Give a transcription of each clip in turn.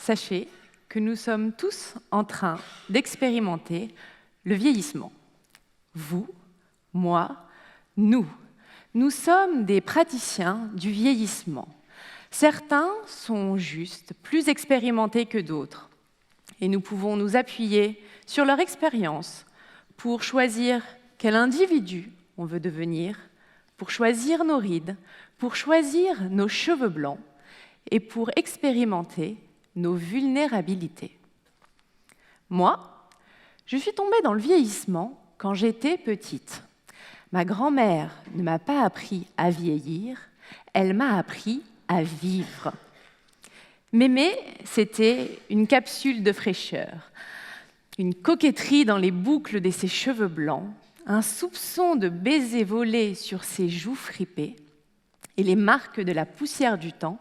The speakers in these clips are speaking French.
sachez que nous sommes tous en train d'expérimenter le vieillissement. Vous, moi, nous. Nous sommes des praticiens du vieillissement. Certains sont juste plus expérimentés que d'autres. Et nous pouvons nous appuyer sur leur expérience pour choisir quel individu on veut devenir, pour choisir nos rides, pour choisir nos cheveux blancs et pour expérimenter nos vulnérabilités. Moi, je suis tombée dans le vieillissement quand j'étais petite. Ma grand-mère ne m'a pas appris à vieillir, elle m'a appris à vivre. Mémé, c'était une capsule de fraîcheur, une coquetterie dans les boucles de ses cheveux blancs, un soupçon de baiser volé sur ses joues fripées et les marques de la poussière du temps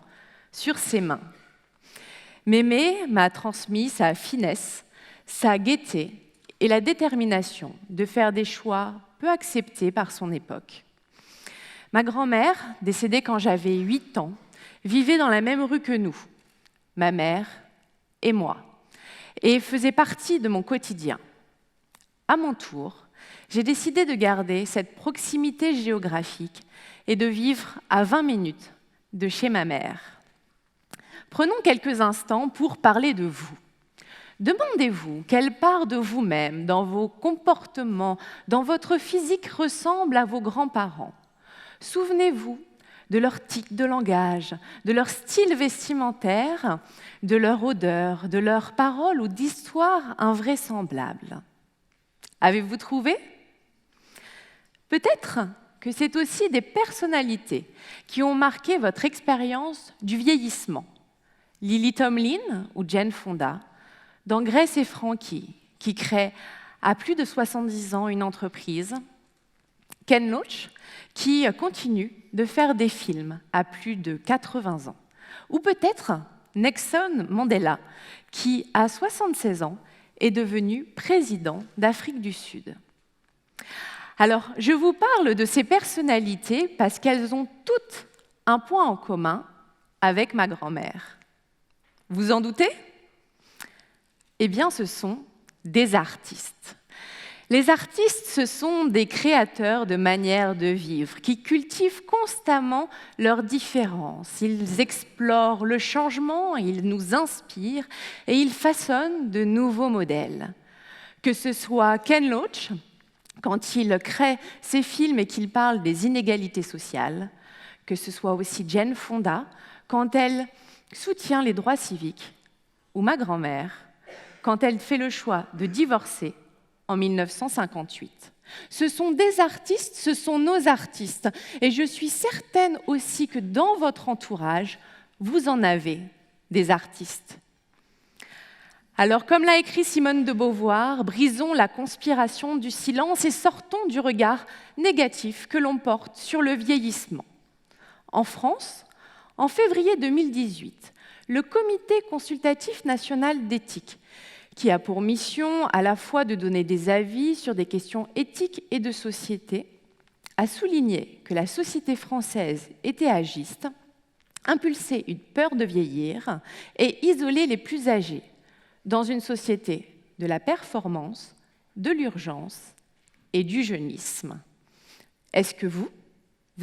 sur ses mains. Mémé m'a transmis sa finesse, sa gaieté et la détermination de faire des choix peu acceptés par son époque. Ma grand-mère, décédée quand j'avais 8 ans, vivait dans la même rue que nous, ma mère et moi, et faisait partie de mon quotidien. À mon tour, j'ai décidé de garder cette proximité géographique et de vivre à 20 minutes de chez ma mère. Prenons quelques instants pour parler de vous. Demandez-vous quelle part de vous-même, dans vos comportements, dans votre physique ressemble à vos grands-parents. Souvenez-vous de leur tic de langage, de leur style vestimentaire, de leur odeur, de leurs paroles ou d'histoires invraisemblables. Avez-vous trouvé ? Peut-être que c'est aussi des personnalités qui ont marqué votre expérience du vieillissement. Lily Tomlin ou Jane Fonda, dans Grace et Frankie, qui crée à plus de 70 ans une entreprise. Ken Loach, qui continue de faire des films à plus de 80 ans. Ou peut-être Nelson Mandela, qui, à 76 ans, est devenu président d'Afrique du Sud. Alors, je vous parle de ces personnalités parce qu'elles ont toutes un point en commun avec ma grand-mère. Vous en doutez ? Eh bien, ce sont des artistes. Les artistes, ce sont des créateurs de manières de vivre qui cultivent constamment leurs différences. Ils explorent le changement, ils nous inspirent et ils façonnent de nouveaux modèles. Que ce soit Ken Loach, quand il crée ses films et qu'il parle des inégalités sociales, que ce soit aussi Jane Fonda, quand elle soutient les droits civiques, ou ma grand-mère, quand elle fait le choix de divorcer en 1958. Ce sont des artistes, ce sont nos artistes. Et je suis certaine aussi que dans votre entourage, vous en avez des artistes. Alors, comme l'a écrit Simone de Beauvoir, brisons la conspiration du silence et sortons du regard négatif que l'on porte sur le vieillissement. En France, en février 2018, le Comité consultatif national d'éthique, qui a pour mission à la fois de donner des avis sur des questions éthiques et de société, a souligné que la société française était agiste, impulsait une peur de vieillir et isolait les plus âgés dans une société de la performance, de l'urgence et du jeunisme. Est-ce que vous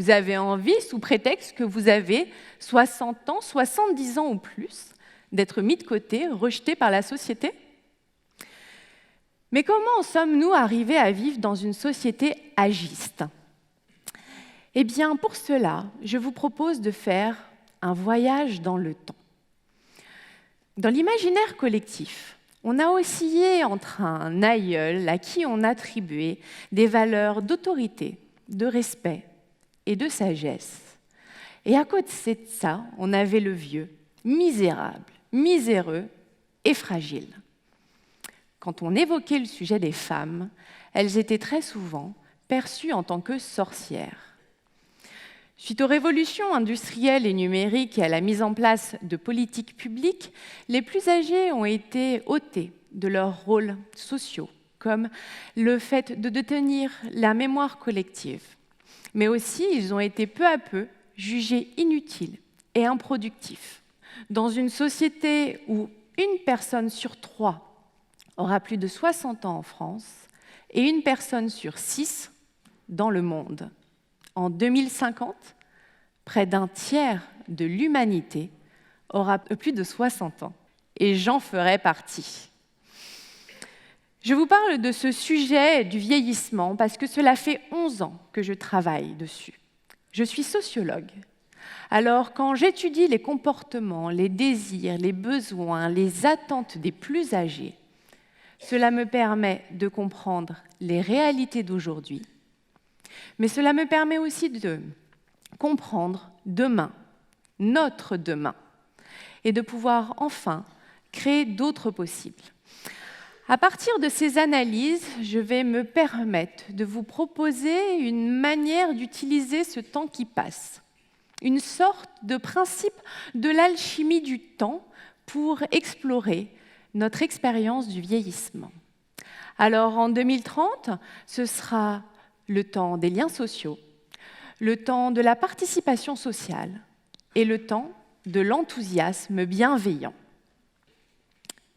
avez envie, sous prétexte que vous avez 60 ans, 70 ans ou plus, d'être mis de côté, rejeté par la société ? Mais comment sommes-nous arrivés à vivre dans une société agiste ? Eh bien, pour cela, je vous propose de faire un voyage dans le temps. Dans l'imaginaire collectif, on a oscillé entre un aïeul à qui on attribuait des valeurs d'autorité, de respect et de sagesse. Et à côté de ça, on avait le vieux, misérable, miséreux et fragile. Quand on évoquait le sujet des femmes, elles étaient très souvent perçues en tant que sorcières. Suite aux révolutions industrielles et numériques et à la mise en place de politiques publiques, les plus âgés ont été ôtés de leurs rôles sociaux, comme le fait de détenir la mémoire collective. Mais aussi, ils ont été peu à peu jugés inutiles et improductifs. Dans une société où une personne sur 3 aura plus de 60 ans en France et une personne sur 6 dans le monde. En 2050, près d'un tiers de l'humanité aura plus de 60 ans, et j'en ferai partie. Je vous parle de ce sujet du vieillissement parce que cela fait 11 ans que je travaille dessus. Je suis sociologue. Alors, quand j'étudie les comportements, les désirs, les besoins, les attentes des plus âgés, cela me permet de comprendre les réalités d'aujourd'hui, mais cela me permet aussi de comprendre demain, notre demain, et de pouvoir enfin créer d'autres possibles. À partir de ces analyses, je vais me permettre de vous proposer une manière d'utiliser ce temps qui passe, une sorte de principe de l'alchimie du temps pour explorer notre expérience du vieillissement. Alors en 2030, ce sera le temps des liens sociaux, le temps de la participation sociale et le temps de l'enthousiasme bienveillant.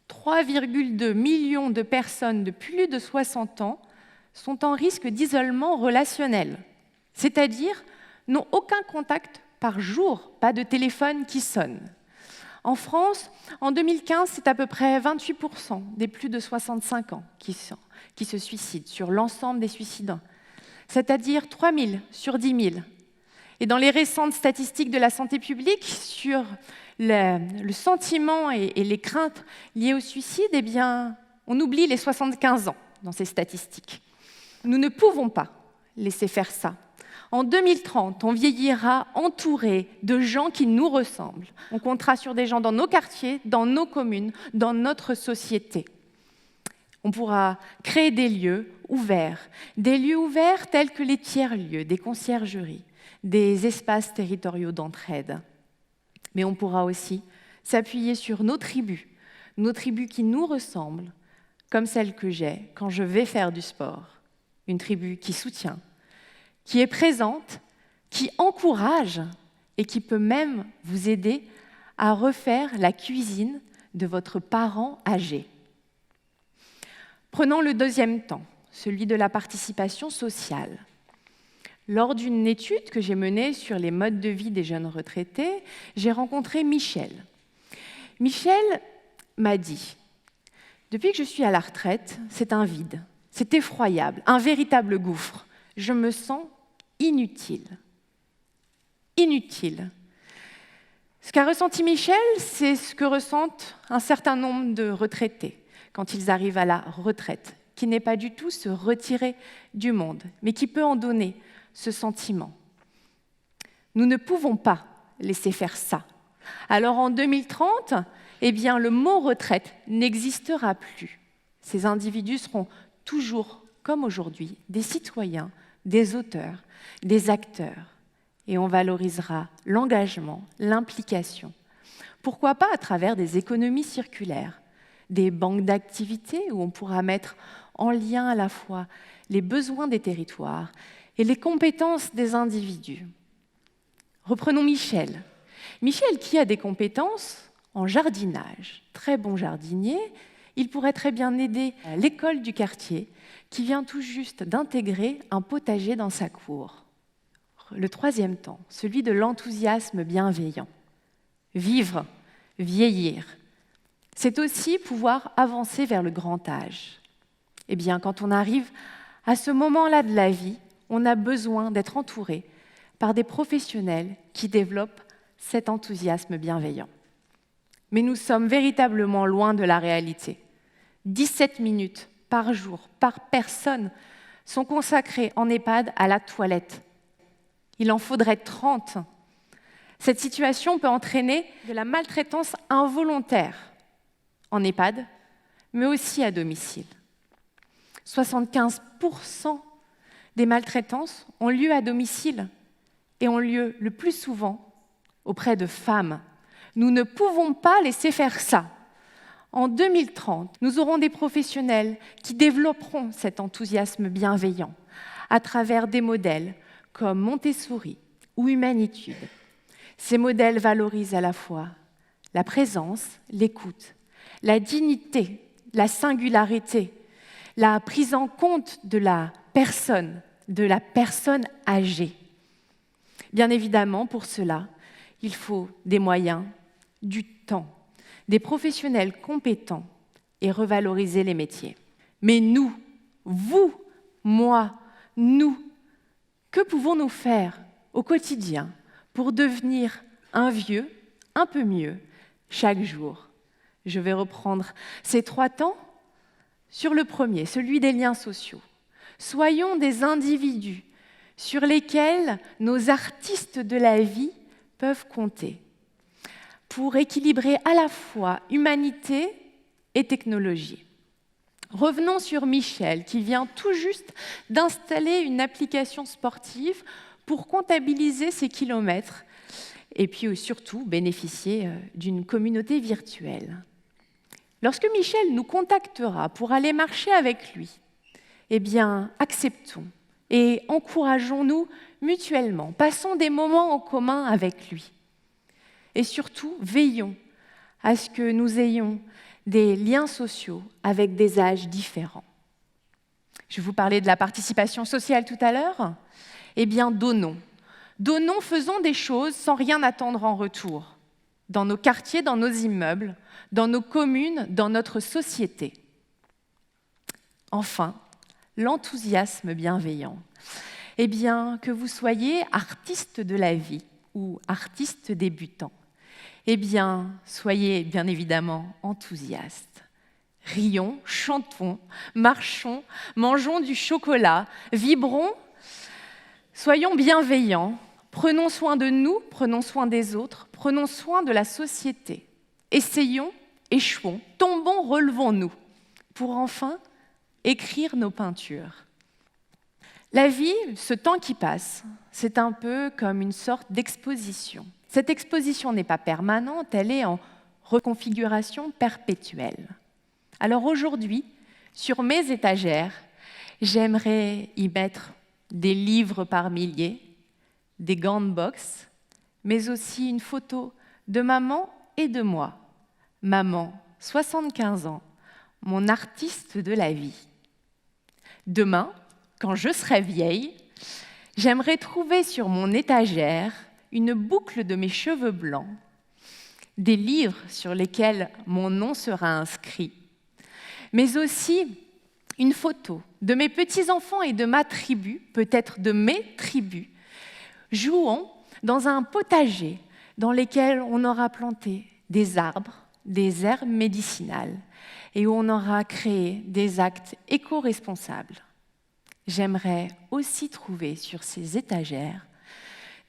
3,2 millions de personnes de plus de 60 ans sont en risque d'isolement relationnel, c'est-à-dire n'ont aucun contact par jour, pas de téléphone qui sonne. En France, en 2015, c'est à peu près 28% des plus de 65 ans qui se suicident sur l'ensemble des suicides, c'est-à-dire 3 000 sur 10 000. Et dans les récentes statistiques de la santé publique sur le sentiment et les craintes liées au suicide, eh bien, on oublie les 75 ans dans ces statistiques. Nous ne pouvons pas laisser faire ça. En 2030, on vieillira entouré de gens qui nous ressemblent. On comptera sur des gens dans nos quartiers, dans nos communes, dans notre société. On pourra créer des lieux ouverts tels que les tiers-lieux, des conciergeries, des espaces territoriaux d'entraide. Mais on pourra aussi s'appuyer sur nos tribus qui nous ressemblent, comme celle que j'ai quand je vais faire du sport. Une tribu qui soutient, qui est présente, qui encourage et qui peut même vous aider à refaire la cuisine de votre parent âgé. Prenons le deuxième temps, celui de la participation sociale. Lors d'une étude que j'ai menée sur les modes de vie des jeunes retraités, j'ai rencontré Michel. Michel m'a dit « Depuis que je suis à la retraite, c'est un vide, c'est effroyable, un véritable gouffre. Je me sens inutile. » Inutile. Ce qu'a ressenti Michel, c'est ce que ressentent un certain nombre de retraités quand ils arrivent à la retraite, qui n'est pas du tout se retirer du monde, mais qui peut en donner ce sentiment. Nous ne pouvons pas laisser faire ça. Alors en 2030, eh bien, le mot retraite n'existera plus. Ces individus seront toujours, comme aujourd'hui, des citoyens, des auteurs, des acteurs. Et on valorisera l'engagement, l'implication. Pourquoi pas à travers des économies circulaires, des banques d'activités où on pourra mettre en lien à la fois les besoins des territoires et les compétences des individus. Reprenons Michel. Michel qui a des compétences en jardinage, très bon jardinier, il pourrait très bien aider l'école du quartier qui vient tout juste d'intégrer un potager dans sa cour. Le troisième temps, celui de l'enthousiasme bienveillant. Vivre, vieillir, c'est aussi pouvoir avancer vers le grand âge. Eh bien, quand on arrive à ce moment-là de la vie, on a besoin d'être entouré par des professionnels qui développent cet enthousiasme bienveillant. Mais nous sommes véritablement loin de la réalité. 17 minutes par jour, par personne, sont consacrées en EHPAD à la toilette. Il en faudrait 30. Cette situation peut entraîner de la maltraitance involontaire en EHPAD, mais aussi à domicile. 75% des maltraitances ont lieu à domicile et ont lieu le plus souvent auprès de femmes. Nous ne pouvons pas laisser faire ça. En 2030, nous aurons des professionnels qui développeront cet enthousiasme bienveillant à travers des modèles comme Montessori ou Humanitude. Ces modèles valorisent à la fois la présence, l'écoute, la dignité, la singularité, la prise en compte de la personne âgée. Bien évidemment, pour cela, il faut des moyens, du temps, des professionnels compétents et revaloriser les métiers. Mais nous, vous, moi, nous, que pouvons-nous faire au quotidien pour devenir un vieux un peu mieux chaque jour? Je vais reprendre ces 3 temps. Sur le premier, celui des liens sociaux. Soyons des individus sur lesquels nos artistes de la vie peuvent compter pour équilibrer à la fois humanité et technologie. Revenons sur Michel, qui vient tout juste d'installer une application sportive pour comptabiliser ses kilomètres et puis surtout bénéficier d'une communauté virtuelle. Lorsque Michel nous contactera pour aller marcher avec lui, eh bien, acceptons et encourageons-nous mutuellement, passons des moments en commun avec lui. Et surtout, veillons à ce que nous ayons des liens sociaux avec des âges différents. Je vous parlais de la participation sociale tout à l'heure. Eh bien, donnons. Donnons, faisons des choses sans rien attendre en retour, dans nos quartiers, dans nos immeubles, dans nos communes, dans notre société. Enfin, l'enthousiasme bienveillant. Eh bien, que vous soyez artiste de la vie ou artiste débutant, eh bien, soyez bien évidemment enthousiastes. Rions, chantons, marchons, mangeons du chocolat, vibrons, soyons bienveillants, prenons soin de nous, prenons soin des autres, prenons soin de la société. Essayons, échouons, tombons, relevons-nous, pour enfin écrire nos peintures. La vie, ce temps qui passe, c'est un peu comme une sorte d'exposition. Cette exposition n'est pas permanente, elle est en reconfiguration perpétuelle. Alors aujourd'hui, sur mes étagères, j'aimerais y mettre des livres par milliers, des gants de boxe, mais aussi une photo de maman et de moi. Maman, 75 ans, mon artiste de la vie. Demain, quand je serai vieille, j'aimerais trouver sur mon étagère une boucle de mes cheveux blancs, des livres sur lesquels mon nom sera inscrit, mais aussi une photo de mes petits-enfants et de ma tribu, peut-être de mes tribus, jouant dans un potager dans lequel on aura planté des arbres, des herbes médicinales et où on aura créé des actes éco-responsables. J'aimerais aussi trouver sur ces étagères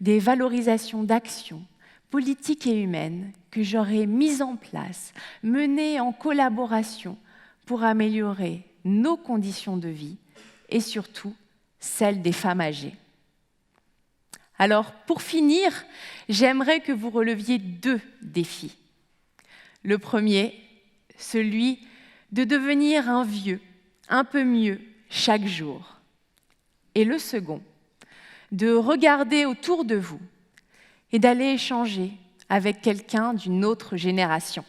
des valorisations d'actions politiques et humaines que j'aurais mises en place, menées en collaboration pour améliorer nos conditions de vie et surtout celles des femmes âgées. Alors, pour finir, j'aimerais que vous releviez 2 défis. Le premier, celui de devenir un vieux, un peu mieux chaque jour. Et le second, de regarder autour de vous et d'aller échanger avec quelqu'un d'une autre génération.